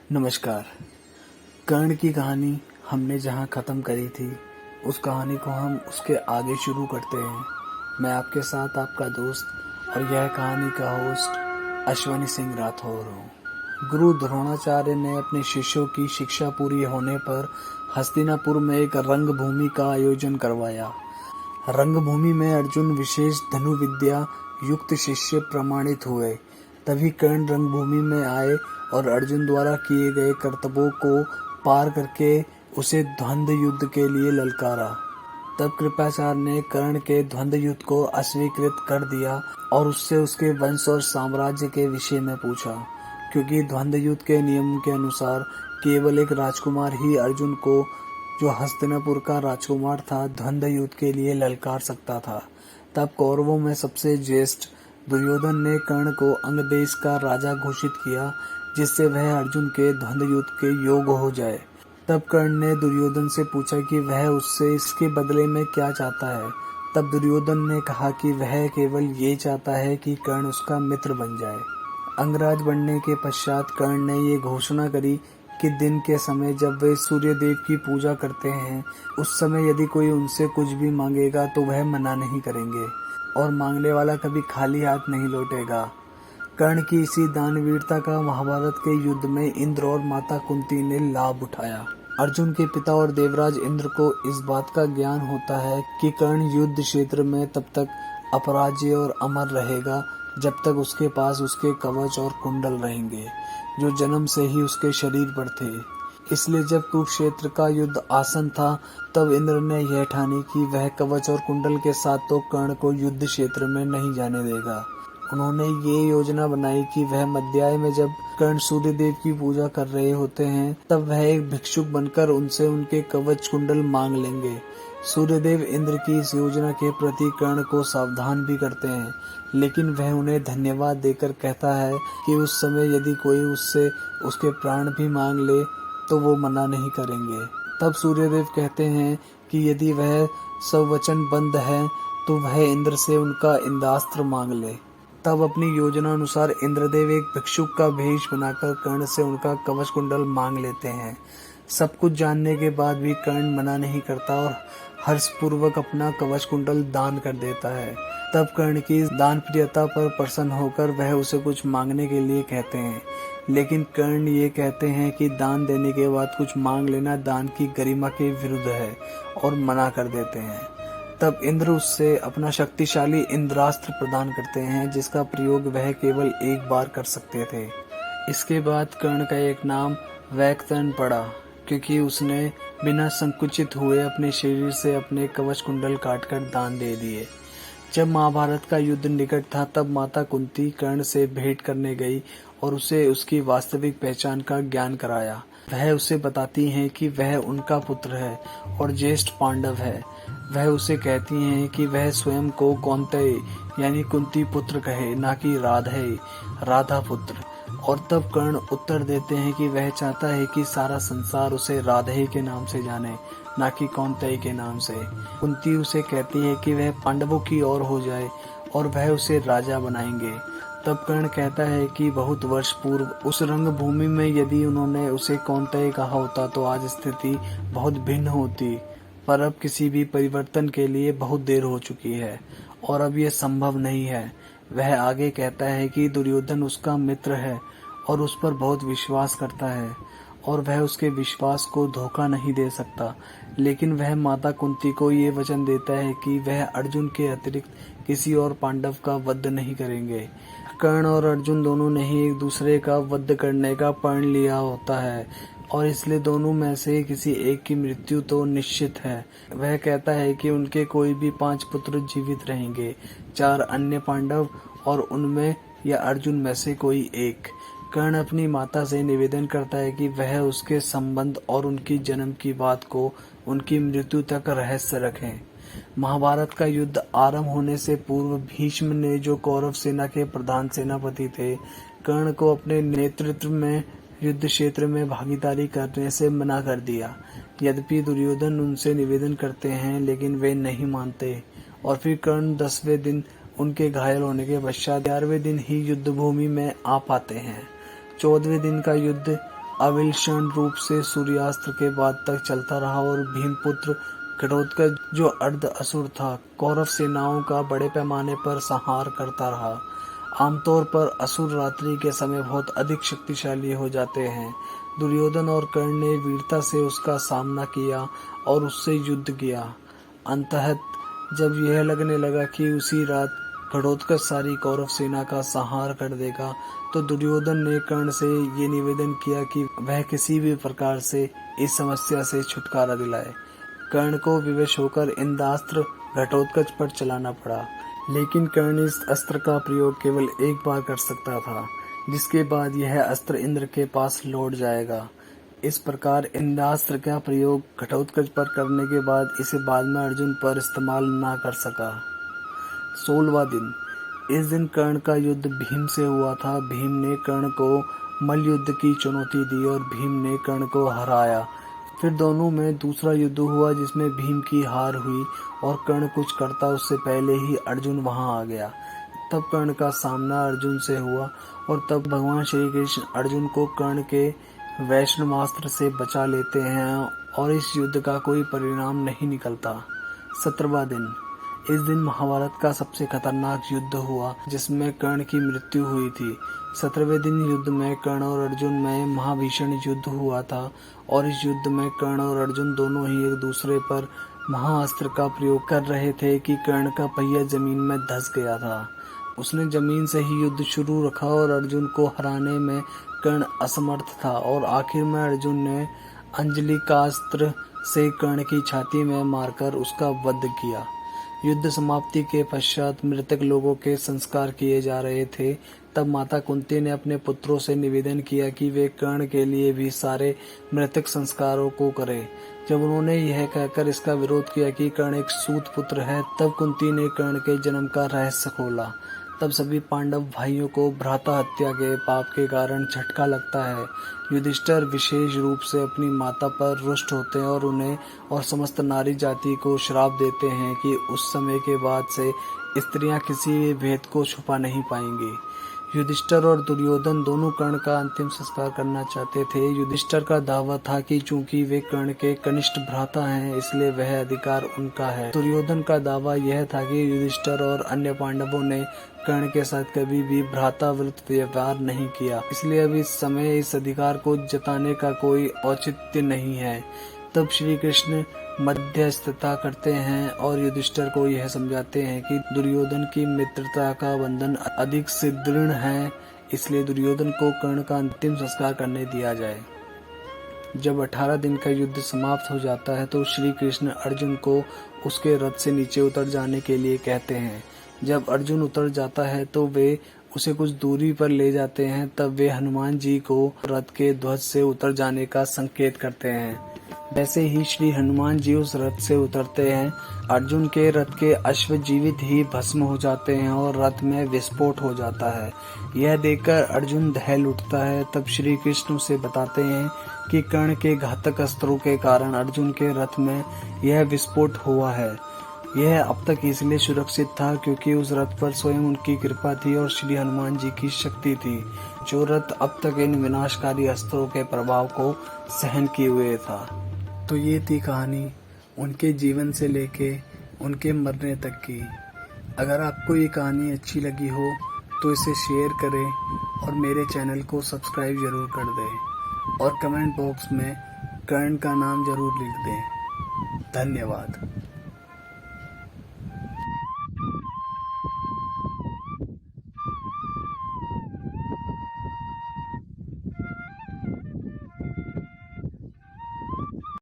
नमस्कार। कर्ण की कहानी हमने जहाँ ख़त्म करी थी उस कहानी को हम उसके आगे शुरू करते हैं। मैं आपके साथ आपका दोस्त और यह कहानी का होस्ट अश्वनी सिंह राठौर हूँ। गुरु द्रोणाचार्य ने अपने शिष्यों की शिक्षा पूरी होने पर हस्तिनापुर में एक रंगभूमि का आयोजन करवाया। रंगभूमि में अर्जुन विशेष धनुर्विद्या युक्त शिष्य प्रमाणित हुए। तभी कर्ण रंगभूमि में आए और अर्जुन द्वारा किए गए कर्तव्यों को पार करके उसे द्वंद्व युद्ध के लिए ललकारा। तब कृपाचार्य ने कर्ण के द्वंद्व युद्ध को अस्वीकृत कर दिया और उससे उसके वंश और साम्राज्य के विषय में पूछा, क्योंकि द्वंद्व युद्ध के नियम के अनुसार केवल एक राजकुमार ही अर्जुन को, जो हस्तिनापुर का राजकुमार था, द्वंद्व युद्ध के लिए ललकार सकता था। तब कौरवों में सबसे ज्येष्ठ दुर्योधन ने कर्ण को अंग देश का राजा घोषित किया, जिससे वह अर्जुन के द्वंद्व युद्ध के योग्य हो जाए। तब कर्ण ने दुर्योधन से पूछा कि वह उससे इसके बदले में क्या चाहता है। तब दुर्योधन ने कहा कि वह केवल ये चाहता है कि कर्ण उसका मित्र बन जाए। अंगराज बनने के पश्चात कर्ण ने ये घोषणा करी कि दिन के समय जब वे सूर्य देव की पूजा करते हैं, उस समय यदि कोई उनसे कुछ भी मांगेगा तो वह मना नहीं करेंगे और मांगने वाला कभी खाली हाथ नहीं लौटेगा। कर्ण की इसी दानवीरता का महाभारत के युद्ध में इंद्र और माता कुंती ने लाभ उठाया। अर्जुन के पिता और देवराज इंद्र को इस बात का ज्ञान होता है कि कर्ण युद्ध क्षेत्र में तब तक अपराज्य और अमर रहेगा जब तक उसके पास उसके कवच और कुंडल रहेंगे, जो जन्म से ही उसके शरीर पर थे। इसलिए जब कुरुक्षेत्र का युद्ध आसन था, तब इंद्र ने यह ठानी कि वह कवच और कुंडल के साथ तो कर्ण को युद्ध क्षेत्र में नहीं जाने देगा। उन्होंने ये योजना बनाई कि वह मध्याह्न में जब कर्ण सूर्य देव की पूजा कर रहे होते हैं, तब वह एक भिक्षुक बनकर उनसे उनके कवच कुंडल मांग लेंगे। सूर्यदेव इंद्र की इस योजना के प्रति कर्ण को सावधान भी करते हैं, लेकिन वह उन्हें धन्यवाद देकर कहता है कि उस समय यदि कोई उससे उसके प्राण भी मांग ले तो वो मना नहीं करेंगे। तब सूर्यदेव कहते हैं कि यदि वह सवचन बंद है तो वह इंद्र से उनका इंद्रास्त्र मांग ले। तब अपनी योजना अनुसार इंद्रदेव एक भिक्षुक का भेष बनाकर कर्ण से उनका कवच कुंडल मांग लेते हैं। सब कुछ जानने के बाद भी कर्ण मना नहीं करता और हर्षपूर्वक अपना कवच कुंडल दान कर देता है। तब कर्ण की दान प्रियता पर प्रसन्न होकर वह उसे कुछ मांगने के लिए कहते हैं, लेकिन कर्ण ये कहते हैं कि दान देने के बाद कुछ मांग लेना दान की गरिमा के विरुद्ध है और मना कर देते हैं। तब इंद्र उससे अपना शक्तिशाली इंद्रास्त्र प्रदान करते हैं, जिसका प्रयोग वह केवल एक बार कर सकते थे। इसके बाद कर्ण का एक नाम वैकर्ण पड़ा, क्योंकि उसने बिना संकुचित हुए अपने शरीर से अपने कवच कुंडल काटकर दान दे दिए। जब महाभारत का युद्ध निकट था, तब माता कुंती कर्ण से भेंट करने गई और उसे उसकी वास्तविक पहचान का ज्ञान कराया। वह उसे बताती हैं कि वह उनका पुत्र है और ज्येष्ठ पांडव है। वह उसे कहती हैं कि वह स्वयं को कौन्तेय यानी कुंती पुत्र कहे, ना कि राधा पुत्र। और तब कर्ण उत्तर देते हैं कि वह चाहता है कि सारा संसार उसे राधे के नाम से जाने, ना कि कौन्तेय के नाम से। कुंती उसे कहती है कि वह पांडवों की ओर हो जाए और वह उसे राजा बनाएंगे। तब कर्ण कहता है कि बहुत वर्ष पूर्व उस रंगभूमि में यदि उन्होंने उसे कौन्तेय कहा होता तो आज स्थिति बहुत भिन्न होती, पर अब किसी भी परिवर्तन के लिए बहुत देर हो चुकी है और अब यह संभव नहीं है। वह आगे कहता है कि दुर्योधन उसका मित्र है और उस पर बहुत विश्वास करता है और वह उसके विश्वास को धोखा नहीं दे सकता, लेकिन वह माता कुंती को ये वचन देता है कि वह अर्जुन के अतिरिक्त किसी और पांडव का वध नहीं करेंगे। कर्ण और अर्जुन दोनों ने ही एक दूसरे का वध करने का प्रण लिया होता है और इसलिए दोनों में से किसी एक की मृत्यु तो निश्चित है। वह कहता है कि उनके कोई भी 5 पुत्र जीवित रहेंगे, 4 अन्य पांडव और उनमें या अर्जुन में से कोई एक। कर्ण अपनी माता से निवेदन करता है कि वह उसके संबंध और उनकी जन्म की बात को उनकी मृत्यु तक रहस्य रखें। महाभारत का युद्ध आरंभ होने से पूर्व भीष्म ने, जो कौरव सेना के प्रधान सेनापति थे, कर्ण को अपने नेतृत्व में युद्ध क्षेत्र में भागीदारी करने से मना कर दिया। यद्यपि दुर्योधन उनसे निवेदन करते हैं, लेकिन वे नहीं मानते और फिर कर्ण 10वें दिन उनके घायल होने के पश्चात 11वें दिन ही युद्ध भूमि में आ पाते हैं। 14वें दिन का युद्ध अविलक्षण रूप से सूर्यास्त के बाद तक चलता रहा और भीमपुत्र घटोत्कच जो अर्ध असुर था, कौरव सेनाओं का बड़े पैमाने पर संहार करता रहा। आमतौर पर असुर रात्रि के समय बहुत अधिक शक्तिशाली हो जाते हैं। दुर्योधन और कर्ण ने वीरता से उसका सामना किया और उससे युद्ध किया। अंततः जब यह लगने लगा कि उसी रात घटोत्कच सारी कौरव सेना का संहार कर देगा, तो दुर्योधन ने कर्ण से ये निवेदन किया कि वह किसी भी प्रकार से इस समस्या से छुटकारा दिलाए। कर्ण को विवश होकर इंद्रास्त्र घटोत्कच पर चलाना पड़ा, लेकिन कर्ण इस अस्त्र का प्रयोग केवल एक बार कर सकता था, जिसके बाद यह अस्त्र इंद्र के पास लौट जाएगा। इस प्रकार इंद्रास्त्र का प्रयोग घटोत्कच पर करने के बाद इसे बाद में अर्जुन पर इस्तेमाल ना कर सका। 16वां दिन। इस दिन कर्ण का युद्ध भीम से हुआ था। भीम ने कर्ण को मल्ल युद्ध की चुनौती दी और भीम ने कर्ण को हराया। फिर दोनों में दूसरा युद्ध हुआ जिसमें भीम की हार हुई और कर्ण कुछ करता उससे पहले ही अर्जुन वहां आ गया। तब कर्ण का सामना अर्जुन से हुआ और तब भगवान श्री कृष्ण अर्जुन को कर्ण के वैष्णवास्त्र से बचा लेते हैं और इस युद्ध का कोई परिणाम नहीं निकलता। 17वां दिन। इस दिन महाभारत का सबसे खतरनाक युद्ध हुआ जिसमें कर्ण की मृत्यु हुई थी। 17वें दिन युद्ध में कर्ण और अर्जुन में महाभीषण युद्ध हुआ था और इस युद्ध में कर्ण और अर्जुन दोनों ही एक दूसरे पर महाअस्त्र का प्रयोग कर रहे थे कि कर्ण का पहिया जमीन में धंस गया था। उसने जमीन से ही युद्ध शुरू रखा और अर्जुन को हराने में कर्ण असमर्थ था और आखिर में अर्जुन ने अंजलिकास्त्र से कर्ण की छाती में मारकर उसका वध किया। युद्ध समाप्ति के पश्चात मृतक लोगों के संस्कार किए जा रहे थे। तब माता कुंती ने अपने पुत्रों से निवेदन किया कि वे कर्ण के लिए भी सारे मृतक संस्कारों को करें। जब उन्होंने यह कहकर इसका विरोध किया कि कर्ण एक सूत पुत्र है, तब कुंती ने कर्ण के जन्म का रहस्य खोला। तब सभी पांडव भाइयों को भ्राता हत्या के पाप के कारण झटका लगता है। युधिष्ठिर विशेष रूप से अपनी माता पर रुष्ट होते हैं और उन्हें और समस्त नारी जाति को श्राप देते हैं कि उस समय के बाद से स्त्रियां किसी भी भेद को छुपा नहीं पाएंगी। युधिष्ठिर और दुर्योधन दोनों कर्ण का अंतिम संस्कार करना चाहते थे। युधिष्ठिर का दावा था कि चूंकि वे कर्ण के कनिष्ठ भ्राता हैं, इसलिए वह अधिकार उनका है। दुर्योधन का दावा यह था कि युधिष्ठिर और अन्य पांडवों ने कर्ण के साथ कभी भी भ्राताव्रत व्यवहार नहीं किया, इसलिए अब इस समय इस अधिकार को जताने का कोई औचित्य नहीं है। तब श्री कृष्ण मध्यस्थता करते हैं और युधिष्ठिर को यह समझाते हैं कि दुर्योधन की मित्रता का बंधन अधिक सुदृढ़ है, इसलिए दुर्योधन को कर्ण का अंतिम संस्कार करने दिया जाए। जब 18 दिन का युद्ध समाप्त हो जाता है तो श्री कृष्ण अर्जुन को उसके रथ से नीचे उतर जाने के लिए कहते हैं। जब अर्जुन उतर जाता है तो वे उसे कुछ दूरी पर ले जाते हैं। तब वे हनुमान जी को रथ के ध्वज से उतर जाने का संकेत करते हैं। वैसे ही श्री हनुमान जी उस रथ से उतरते हैं। अर्जुन के रथ के अश्व जीवित ही भस्म हो जाते हैं और रथ में विस्फोट हो जाता है। यह देखकर अर्जुन दहल उठता है। तब श्री कृष्ण उसे बताते हैं कि कर्ण के घातक अस्त्रों के कारण अर्जुन के रथ में यह विस्फोट हुआ है। यह अब तक इसलिए सुरक्षित था क्योंकि उस रथ पर स्वयं उनकी कृपा थी और श्री हनुमान जी की शक्ति थी, जो रथ अब तक इन विनाशकारी अस्त्रों के प्रभाव को सहन किए हुए था। तो ये थी कहानी उनके जीवन से लेके उनके मरने तक की। अगर आपको ये कहानी अच्छी लगी हो तो इसे शेयर करें और मेरे चैनल को सब्सक्राइब जरूर कर दें और कमेंट बॉक्स में कर्ण का नाम जरूर लिख दें। धन्यवाद।